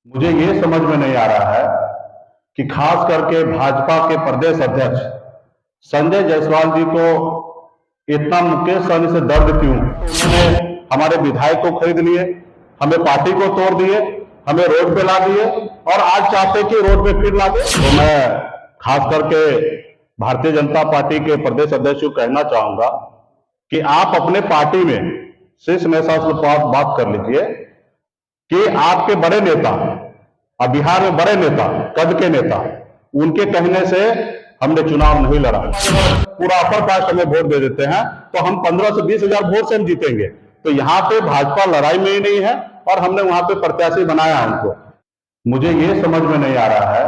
मुझे ये समझ में नहीं आ रहा है कि खास करके भाजपा के प्रदेश अध्यक्ष संजय जायसवाल जी को इतना मुकेश सहनी से दर्द क्यों। उन्होंने हमारे विधायक को खरीद लिए, हमें पार्टी को तोड़ दिए, हमें रोड पे ला दिए और आज चाहते कि रोड पे फिर ला दे। तो मैं खास करके भारतीय जनता पार्टी के प्रदेश अध्यक्ष को कहना चाहूंगा कि आप अपने पार्टी में शीर्ष नेता से बात कर लीजिए कि आपके बड़े नेता और बिहार में बड़े नेता, कद के नेता, उनके कहने से हमने चुनाव नहीं लड़ा। पूरा अपर कास्ट हमें वोट दे देते हैं तो हम 15 से 20 हजार वोट से हम जीतेंगे। तो यहाँ पे भाजपा लड़ाई में ही नहीं है और हमने वहां पे प्रत्याशी बनाया उनको। मुझे ये समझ में नहीं आ रहा है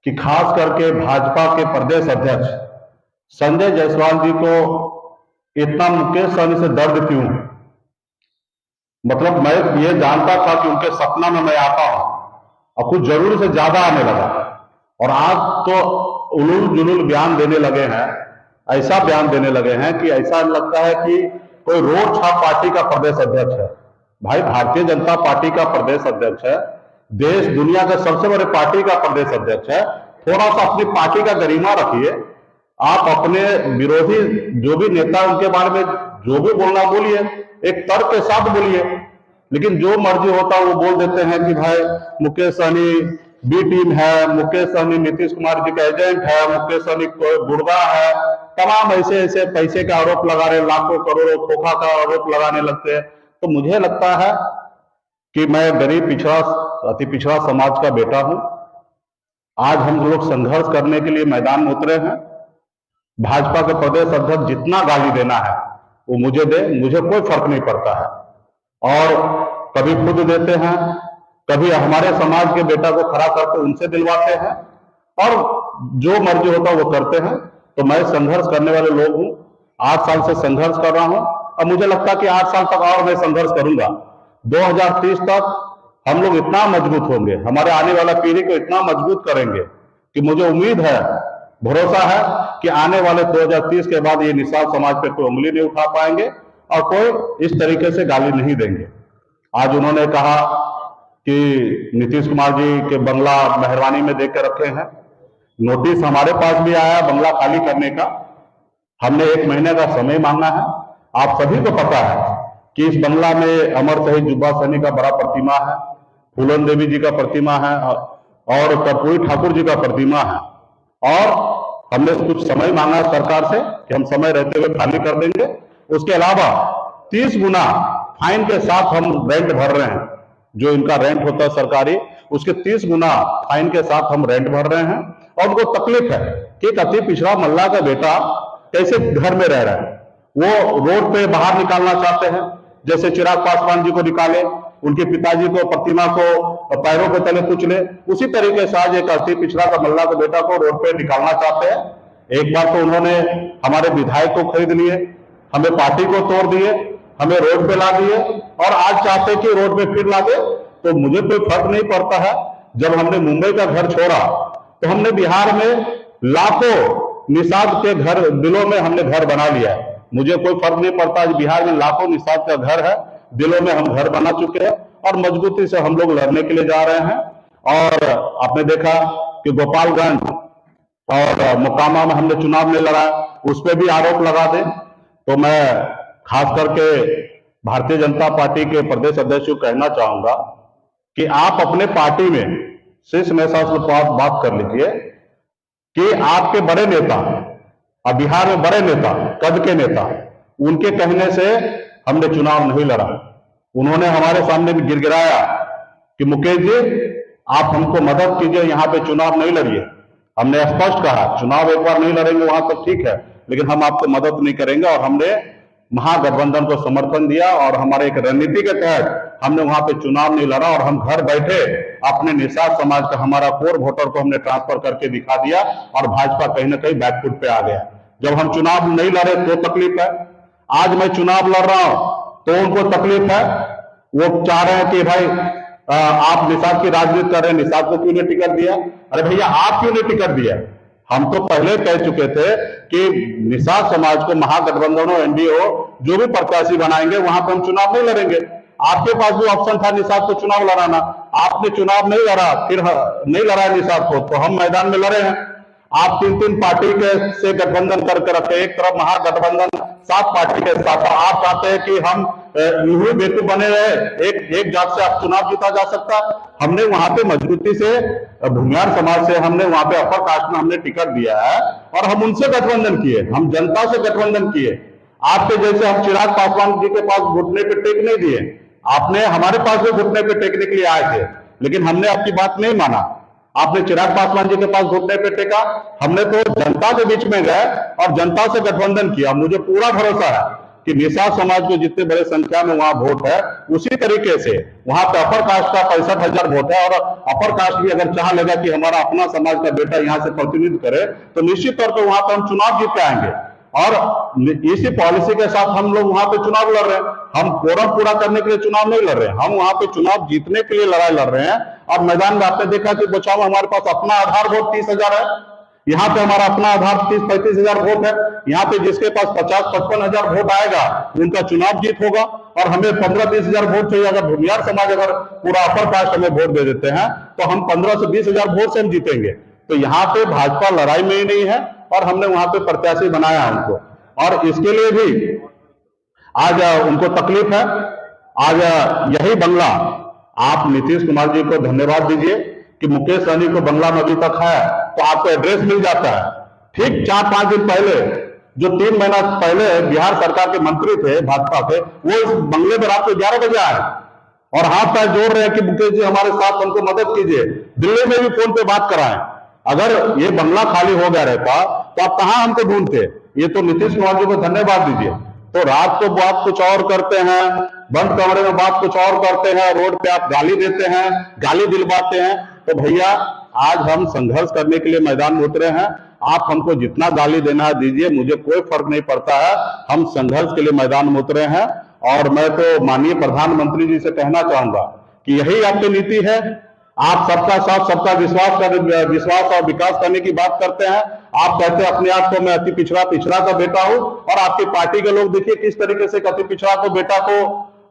कि खास करके भाजपा के प्रदेश अध्यक्ष संजय जायसवाल जी को इतना मुकेश सहनी से दर्द क्यों। मतलब मैं ये जानता था कि उनके सपना में मैं आता हूं और कुछ जरूरी से ज्यादा आने लगा और आज तो उलूल जुलूल बयान देने लगे हैं, ऐसा बयान देने लगे हैं कि ऐसा लगता है कि कोई रोड छाप पार्टी का प्रदेश अध्यक्ष है। भाई भारतीय जनता पार्टी का प्रदेश अध्यक्ष है, देश दुनिया के सबसे बड़े पार्टी का प्रदेश अध्यक्ष है। थोड़ा सा अपनी पार्टी का गरिमा रखिए। आप अपने विरोधी जो भी नेता उनके बारे में जो भी बोलना बोलिए, एक तर्क के साथ बोलिए, लेकिन जो मर्जी होता है वो बोल देते हैं कि भाई मुकेश सहनी बी टीम है, मुकेश सहनी नीतीश कुमार जी का एजेंट है, मुकेश सहनी कोई गुर्गा है, तमाम ऐसे ऐसे पैसे का आरोप लगा रहे, लाखों करोड़ों खोखा का आरोप लगाने लगते हैं। तो मुझे लगता है कि मैं गरीब पिछड़ा अति पिछड़ा समाज का बेटा हूं। आज हम लोग संघर्ष करने के लिए मैदान में उतरे हैं। भाजपा के प्रदेश अध्यक्ष जितना गाली देना है वो मुझे दे, मुझे कोई फर्क नहीं पड़ता है। और कभी खुद देते हैं, कभी हमारे समाज के बेटा को खड़ा करके उनसे दिलवाते हैं और जो मर्जी होता है वो करते हैं। तो मैं संघर्ष करने वाले लोग हूं, 8 साल से संघर्ष कर रहा हूं और मुझे लगता है कि 8 साल तक और मैं संघर्ष करूंगा। 2030 तक हम लोग इतना मजबूत होंगे, हमारे आने वाला पीढ़ी को इतना मजबूत करेंगे कि मुझे उम्मीद है, भरोसा है कि आने वाले 2030 के बाद ये निषाद समाज पे कोई उंगली नहीं उठा पाएंगे और कोई इस तरीके से गाली नहीं देंगे। आज उन्होंने कहा कि नीतीश कुमार जी के बंगला मेहरबानी में देकर रखे हैं। नोटिस हमारे पास भी आया बंगला खाली करने का। हमने 1 महीने का समय मांगा है। आप सभी को पता है कि इस बंगला में अमर शहीद जुब्बा सहनी का बड़ा प्रतिमा है, फूलन देवी जी का प्रतिमा है और कर्पूरी ठाकुर जी का प्रतिमा है। और हमने कुछ समय मांगा सरकार से कि हम समय रहते हुए खाली कर देंगे। उसके अलावा 30 गुना फाइन के साथ हम रेंट भर रहे हैं। जो इनका रेंट होता है सरकारी, उसके 30 गुना फाइन के साथ हम रेंट भर रहे हैं। और उनको तकलीफ है कि एक अति पिछड़ा मल्ला का बेटा कैसे घर में रह रहा है। वो रोड पे बाहर निकालना चाहते हैं, जैसे चिराग पासवान जी को निकाले, उनके पिताजी को प्रतिमा को पैरों के तले कुचले, उसी तरीके से आज एक अति पिछड़ा का मल्ला का बेटा को रोड पे निकालना चाहते हैं। एक बार तो उन्होंने हमारे विधायक को खरीद लिए, हमें पार्टी को तोड़ दिए, हमें रोड पे ला दिए और आज चाहते कि रोड पे फिर ला दे। तो मुझे कोई फर्क नहीं पड़ता है। जब हमने मुंबई का घर छोड़ा तो हमने बिहार में लाखों निषाद के घर, दिलों में हमने घर बना लिया। मुझे कोई फर्क नहीं पड़ता, आज बिहार में लाखों निषाद का घर है, दिलों में हम घर बना चुके हैं और मजबूती से हम लोग लड़ने के लिए जा रहे हैं। और आपने देखा कि गोपालगंज और मोकामा में हमने चुनाव में लड़ा, उस पर भी आरोप लगा दे। तो मैं खास करके भारतीय जनता पार्टी के प्रदेश अध्यक्ष को कहना चाहूंगा कि आप अपने पार्टी में शीर्ष नेता से बात कर लीजिए कि आपके बड़े नेता और बिहार में बड़े नेता, कद के नेता, उनके कहने से हमने चुनाव नहीं लड़ा। उन्होंने हमारे सामने भी गिड़गिड़ाया कि मुकेश जी आप हमको मदद कीजिए, यहाँ पे चुनाव नहीं लड़िए। हमने स्पष्ट कहा चुनाव एक बार नहीं लड़ेंगे वहां तक ठीक है, लेकिन हम आपको मदद नहीं करेंगे। और हमने महागठबंधन को समर्थन दिया और हमारे एक रणनीति के तहत हमने वहां पे चुनाव नहीं लड़ा और हम घर बैठे अपने निषाद समाज का हमारा कोर वोटर को हमने ट्रांसफर करके दिखा दिया और भाजपा कहीं ना कहीं बैकफुट पे आ गया। जब हम चुनाव नहीं लड़े तो तकलीफ है, आज मैं चुनाव लड़ रहा हूं तो उनको तकलीफ है। वो चाह रहे हैं कि भाई आप निषाद की राजनीति कर रहे हैं, निषाद को क्यों नहीं टिकट दिया। अरे भैया आप क्यों नहीं टिकट दिया। हम तो पहले कह चुके थे कि निषाद समाज को महागठबंधन हो, एनडीए हो, जो भी प्रत्याशी बनाएंगे वहां पर हम चुनाव नहीं लड़ेंगे। आपके पास भी ऑप्शन था निषाद को चुनाव लड़ाना, आपने चुनाव नहीं लड़ा, फिर नहीं लड़ा निषाद को, तो हम मैदान में लड़े हैं। आप तीन तीन पार्टी के से गठबंधन करके रखे, एक तरफ महागठबंधन 7 पार्टी के साथ, आप चाहते हैं कि हम यूं बेवकूफ बने रहे, एक जात से आप चुनाव जीता जा सकता। हमने वहां पे मजबूती से भूमियार समाज से हमने वहां पे अपर कास्ट में हमने टिकट दिया है और हम उनसे गठबंधन किए, हम जनता से गठबंधन किए। आपके जैसे हम चिराग पासवान जी के पास घुटने पे टेक नहीं दिए, आपने हमारे पास भी घुटने पे टेकने के लिए आए थे, लेकिन हमने आपकी बात नहीं माना। आपने चिराग पासवान जी के पास घुटने पे टेका, हमने तो जनता के बीच में गए और जनता से गठबंधन किया। मुझे पूरा भरोसा है कि निषाद समाज को जितने बड़े संख्या में वहां वोट है, उसी तरीके से वहां पे अपर कास्ट का 65,000 वोट है, और अपर कास्ट भी अगर चाह लेगा कि हमारा अपना समाज का बेटा यहाँ से प्रतिनिधित्व करे, तो निश्चित तौर पर वहां पर हम चुनाव जीत के आएंगे। और इसी पॉलिसी के साथ हम लोग वहां पे चुनाव लड़ रहे हैं। हम कोरम पूरा करने के लिए चुनाव नहीं लड़ रहे हैं, हम वहां पे चुनाव जीतने के लिए लड़ाई लड़ रहे हैं। और मैदान में आपने देखा कि बचाव हमारे पास अपना आधार वोट 30,000 है, यहाँ पे हमारा अपना आधार 30-35,000 वोट है। यहाँ पे जिसके पास 50-55,000 वोट आएगा उनका चुनाव जीत होगा, और हमें 15-20,000 वोट चाहिए। अगर भूमियार समाज अगर पूरा अपर कास्ट हमें वोट दे देते हैं तो हम 15 से 20,000 वोट से हम जीतेंगे। तो यहाँ पे भाजपा लड़ाई में ही नहीं है, और हमने वहां पे प्रत्याशी बनाया उनको, और इसके लिए भी आज उनको तकलीफ है। आज यही बंगला, आप नीतीश कुमार जी को धन्यवाद दीजिए कि मुकेश सहनी को बंगला में अभी तक है तो आपको एड्रेस मिल जाता है। ठीक 4-5 दिन पहले, जो 3 महीना पहले बिहार सरकार के मंत्री थे भाजपा के, वो इस बंगले में रात को 11 बजे आए और हाथ पैर जोड़ रहे हैं कि मुकेश जी हमारे साथ, हमको मदद कीजिए। दिल्ली में भी फोन पे बात कराएं। अगर ये बंगला खाली हो गया रहता तो आप कहां हमको ढूंढते? ये तो नीतीश कुमार जी को धन्यवाद दीजिए। तो रात को बात कुछ और करते हैं, बंद कमरे में बात कुछ और करते हैं, रोड पे आप गाली देते हैं, गाली दिलवाते हैं। तो भैया, आज हम संघर्ष करने के लिए मैदान में उतरे हैं। आप हमको जितना गाली देना है दीजिए, मुझे कोई फर्क नहीं पड़ता है। हम संघर्ष के लिए मैदान में उतरे हैं, और मैं तो माननीय प्रधानमंत्री जी से कहना चाहूंगा कि यही आपकी नीति है। आप सबका साथ, सबका विश्वास और विकास करने की बात करते हैं। आप कहते हैं अपने आप को मैं अति पिछड़ा का बेटा हूं, और आपकी पार्टी के लोग देखिए किस तरीके से अति पिछड़ा को बेटा को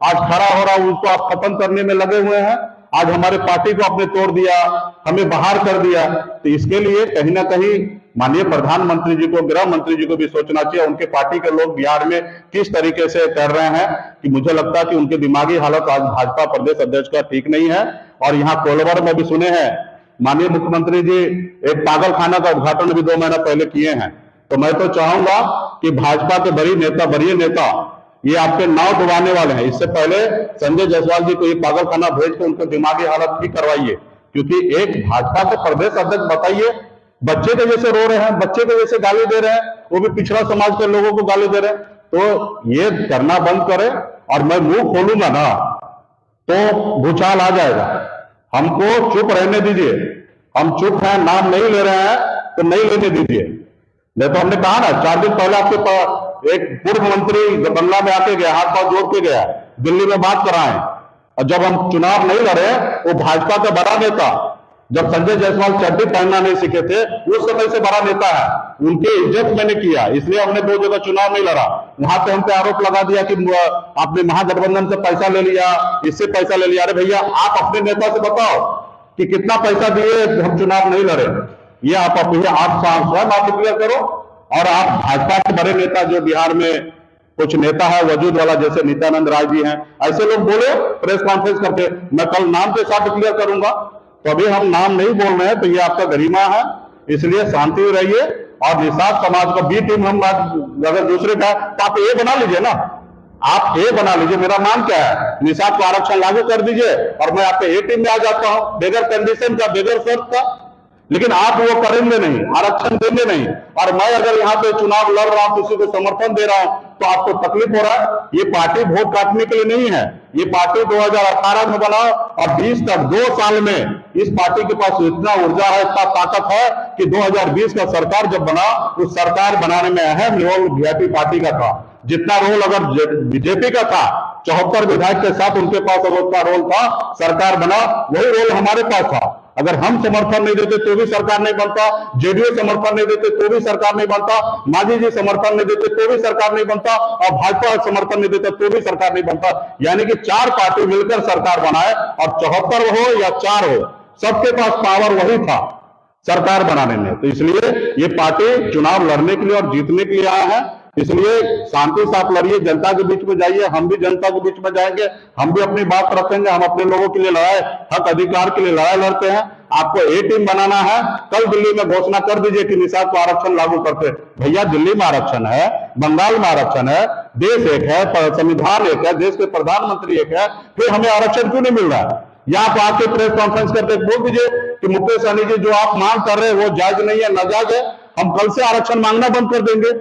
आज खड़ा हो रहा है, उसको आप खत्म करने में लगे हुए हैं। आज हमारे पार्टी को आपने तोड़ दिया, हमें बाहर कर दिया। तो इसके लिए कहीं ना कहीं माननीय प्रधानमंत्री जी को, गृह मंत्री जी को भी सोचना चाहिए। उनके पार्टी के लोग बिहार में किस तरीके से कर रहे हैं कि मुझे लगता है कि उनकी दिमागी हालत आज भाजपा प्रदेश अध्यक्ष का ठीक नहीं है। और यहाँ कोलवर में भी सुने हैं माननीय मुख्यमंत्री जी एक पागल खाना का उद्घाटन भी 2 महीना पहले किए हैं। तो मैं तो चाहूंगा कि भाजपा के बड़े नेता ये आपके नाव डुबाने वाले हैं। इससे पहले संजय जायसवाल जी को ये पागल खाना भेज के उनको दिमागी हालत ठीक करवाइए, क्योंकि एक भाजपा के प्रदेश अध्यक्ष, बताइए, बच्चे के जैसे रो रहे हैं, बच्चे के जैसे गाली दे रहे हैं, वो भी पिछड़ा समाज के लोगों को गाली दे रहे हैं। तो ये करना बंद करें, और मैं मुंह खोलूंगा ना तो भूचाल आ जाएगा। हमको चुप रहने दीजिए, हम चुप हैं, नाम नहीं ले रहे हैं तो नहीं लेने दीजिए। नहीं तो हमने कहा ना, 4 दिन पहले आपके पास एक पूर्व मंत्री बंगला में आके गया, हाथ पांव जोड़ के गया, दिल्ली में बात कराएं। और जब हम चुनाव नहीं लड़े, वो भाजपा का बड़ा नेता, जब संजय जायसवाल चड्डी पहनना नहीं सीखे थे, उस समय से बड़ा नेता है, उनकी इज्जत मैंने किया, इसलिए हमने 2 जगह चुनाव नहीं लड़ा। वहां पे हम पे आरोप लगा दिया कि आपने महागठबंधन से पैसा ले लिया, इससे पैसा ले लिया। अरे भैया, आप अपने नेता से बताओ कि कितना पैसा दिए हम चुनाव नहीं लड़े। ये आप स्वयं आप डिक्लेयर करो। और आप भाजपा के बड़े नेता जो बिहार में कुछ नेता है वजूद वाला, जैसे नित्यानंद राय जी हैं, ऐसे लोग बोले प्रेस कॉन्फ्रेंस करके, मैं कल नाम के साथ डिक्लेयर करूंगा। तो अभी हम नाम नहीं बोल रहे हैं, तो ये आपका गरिमा है, इसलिए शांति रहिए। और निषाद समाज का बी टीम हम अगर दूसरे का, तो आप ए बना लीजिए ना, आप ए बना लीजिए। मेरा नाम क्या है, निषाद को आरक्षण लागू कर दीजिए और मैं आपके ए टीम में आ जाता हूं, बगैर कंडीशन का, बगैर शर्त का। लेकिन आप वो करेंगे नहीं, आरक्षण देंगे नहीं। और मैं अगर यहाँ पे चुनाव लड़ रहा हूं, किसी को समर्थन दे रहा हूं, तो आपको तकलीफ हो रहा है। ये पार्टी वोट काटने के लिए नहीं है, ये पार्टी 2018 में बना और 20 तक 2 साल में इस पार्टी के पास इतना ऊर्जा है, इतना ताकत है कि 2020 का सरकार जब बना, उस सरकार बनाने में अहम रोल वीआईपी पार्टी का था। जितना रोल अगर बीजेपी का था, 74 विधायक के साथ उनके पास अगर उतना रोल था, सरकार बना, वही रोल हमारे पास था। अगर हम समर्थन नहीं देते तो भी सरकार नहीं बनता, जेडीयू समर्थन नहीं देते तो भी सरकार नहीं बनता, मांझी जी समर्थन नहीं देते तो भी सरकार नहीं बनता, और भाजपा समर्थन नहीं देता तो भी सरकार नहीं बनता। यानी कि 4 पार्टी मिलकर सरकार बनाए, और 74 हो या 4 हो, सबके पास पावर वही था सरकार बनाने में। तो इसलिए ये पार्टी चुनाव लड़ने के लिए और जीतने के लिए आया है। इसलिए शांति से आप लड़िए, जनता के बीच में जाइए, हम भी जनता के बीच में जाएंगे, हम भी अपनी बात रखेंगे, हम अपने लोगों के लिए लड़ाई, हक अधिकार के लिए लड़ाई लड़ते हैं। आपको ए टीम बनाना है, कल दिल्ली में घोषणा कर दीजिए कि निषाद को आरक्षण लागू करते। भैया दिल्ली में आरक्षण है, बंगाल में आरक्षण है, देश एक है, संविधान एक है, देश के प्रधानमंत्री एक है, फिर हमें आरक्षण क्यों नहीं मिल रहा है? या आप आके प्रेस कॉन्फ्रेंस करके बोल दीजिए कि मुकेश सहनी जी जो आप मांग कर रहे हैं वो जायज नहीं है, नाजायज है, हम कल से आरक्षण मांगना बंद कर देंगे।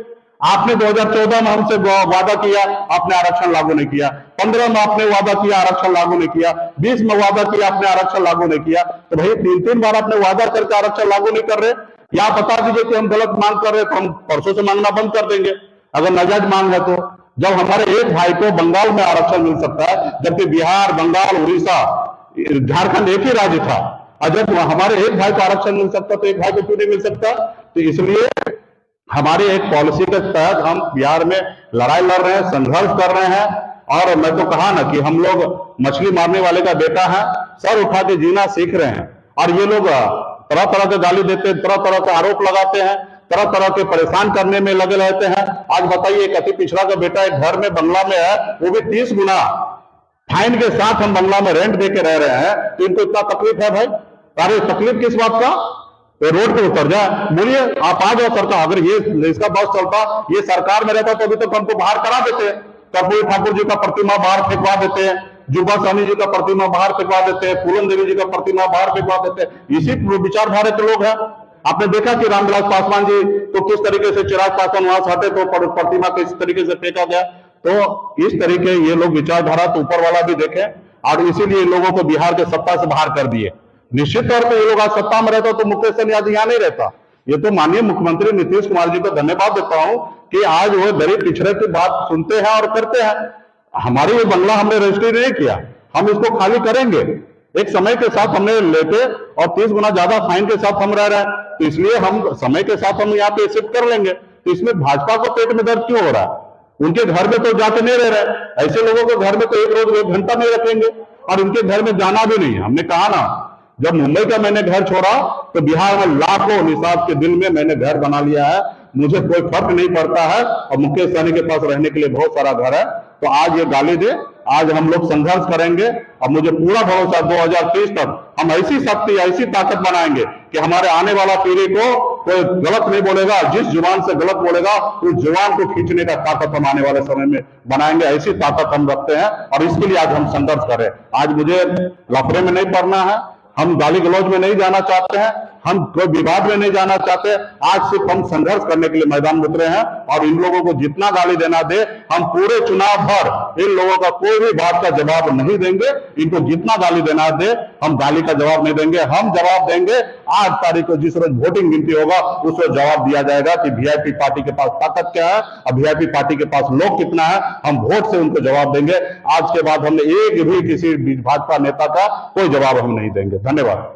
आपने 2014 में हमसे वादा किया, आपने आरक्षण लागू नहीं किया, 15 में आपने वादा किया, आरक्षण लागू नहीं किया, 20 में वादा किया, आपने आरक्षण लागू नहीं किया। तो भाई 3-3 बार आपने वादा करके आरक्षण लागू नहीं कर रहे, या बता दीजिए कि हम गलत मांग कर रहे तो हम परसों से मांगना बंद कर देंगे अगर नाजायज मांग है तो। जब हमारे एक भाई को बंगाल में आरक्षण मिल सकता है, जबकि बिहार, बंगाल, उड़ीसा, झारखंड एक ही राज्य था, और जब हमारे एक भाई को आरक्षण मिल सकता तो एक भाई को क्यों नहीं मिल सकता? तो इसलिए हमारी एक पॉलिसी के तहत हम बिहार में लड़ाई लड़ रहे हैं, संघर्ष कर रहे हैं। और मैं तो कहा ना कि हम लोग मछली मारने वाले का बेटा है, सर उठा के जीना सीख रहे हैं। और ये लोग तरह तरह के गाली देते हैं, तरह तरह के आरोप लगाते हैं, तरह तरह के परेशान करने में लगे रहते हैं। आज बताइए, एक अति पिछड़ा का बेटा एक घर में बंगला में है, वो भी 30 गुना फाइन के साथ हम बंगला में रेंट दे के रह रहे हैं, तो इनको इतना तकलीफ है भाई? अरे तकलीफ किस बात का? तो रोड पे उतर जाए, बोलिए आप आ जाओ सरकार। अगर ये इसका बस चलता, ये सरकार में रहता तो अभी तक हमको बाहर करा देते। कर्पूरी ठाकुर जी का प्रतिमा बाहर फेंकवा देते हैं, जुब्बा सहनी जी का प्रतिमा बाहर फेंकवा देते हैं, पूरन देवी जी का प्रतिमा बाहर फेंकवा देते हैं। इसी विचारधारा के लोग हैं। आपने देखा कि रामविलास पासवान जी तो किस तरीके से, चिराग पासवान वहां से हटे तो प्रतिमा किस तरीके से फेंका गया। तो इस तरीके ये लोग विचारधारा तो ऊपर वाला भी देखे, और इसीलिए लोगों को बिहार के सत्ता से बाहर कर दिए। निश्चित तौर पर ये लोग आज सत्ता में रहता तो मुकेश सहनी आज यहाँ नहीं रहता। ये तो माननीय मुख्यमंत्री नीतीश कुमार जी को धन्यवाद देता हूं कि आज वो गरीब पिछड़े की बात सुनते हैं और करते हैं। हमारी ये बंगला हमने रजिस्ट्री नहीं किया, हम इसको खाली करेंगे। एक समय के साथ हमने लेके और 30 गुना ज्यादा फाइन के साथ हम रह रहे हैं, तो इसलिए हम समय के साथ हम यहाँ पे शिफ्ट कर लेंगे। तो इसमें भाजपा को पेट में दर्द क्यों हो रहा है? उनके घर में तो जाके नहीं रह रहे। ऐसे लोगों को घर में तो एक रोज 1 घंटा नहीं रखेंगे, और उनके घर में जाना भी नहीं। हमने कहा ना, जब मुंबई का मैंने घर छोड़ा तो बिहार में लाखों निषाद के दिल में मैंने घर बना लिया है। मुझे कोई फर्क नहीं पड़ता है, और मुकेश सहनी के पास रहने के लिए बहुत सारा घर है। तो आज ये गाली दे, आज हम लोग संघर्ष करेंगे, और मुझे पूरा भरोसा 2030 तक हम ऐसी शक्ति, ऐसी ताकत बनाएंगे कि हमारे आने वाला पीढ़ी को कोई गलत नहीं बोलेगा। जिस जुबान से गलत बोलेगा उस जुबान को खींचने का ताकत हम आने वाले समय में बनाएंगे। ऐसी ताकत हम रखते हैं, और इसके लिए आज हम संघर्ष करें। आज मुझे लफड़े में नहीं पड़ना है, हम गाली गलौज में नहीं जाना चाहते हैं, हम कोई विवाद में नहीं जाना चाहते। आज सिर्फ हम संघर्ष करने के लिए मैदान में उतरे हैं, और इन लोगों को जितना गाली देना दे, हम पूरे चुनाव भर इन लोगों का कोई भी बात का जवाब नहीं देंगे। इनको जितना गाली देना दे, हम गाली का जवाब नहीं देंगे। हम जवाब देंगे 8 तारीख को, जिस रोज वोटिंग गिनती होगा उस रोज जवाब दिया जाएगा कि वीआईपी पार्टी के पास ताकत क्या है और वीआईपी पार्टी के पास लोग कितना है। हम वोट से उनको जवाब देंगे। आज के बाद हमने एक भी किसी भाजपा नेता का कोई जवाब हम नहीं देंगे। धन्यवाद।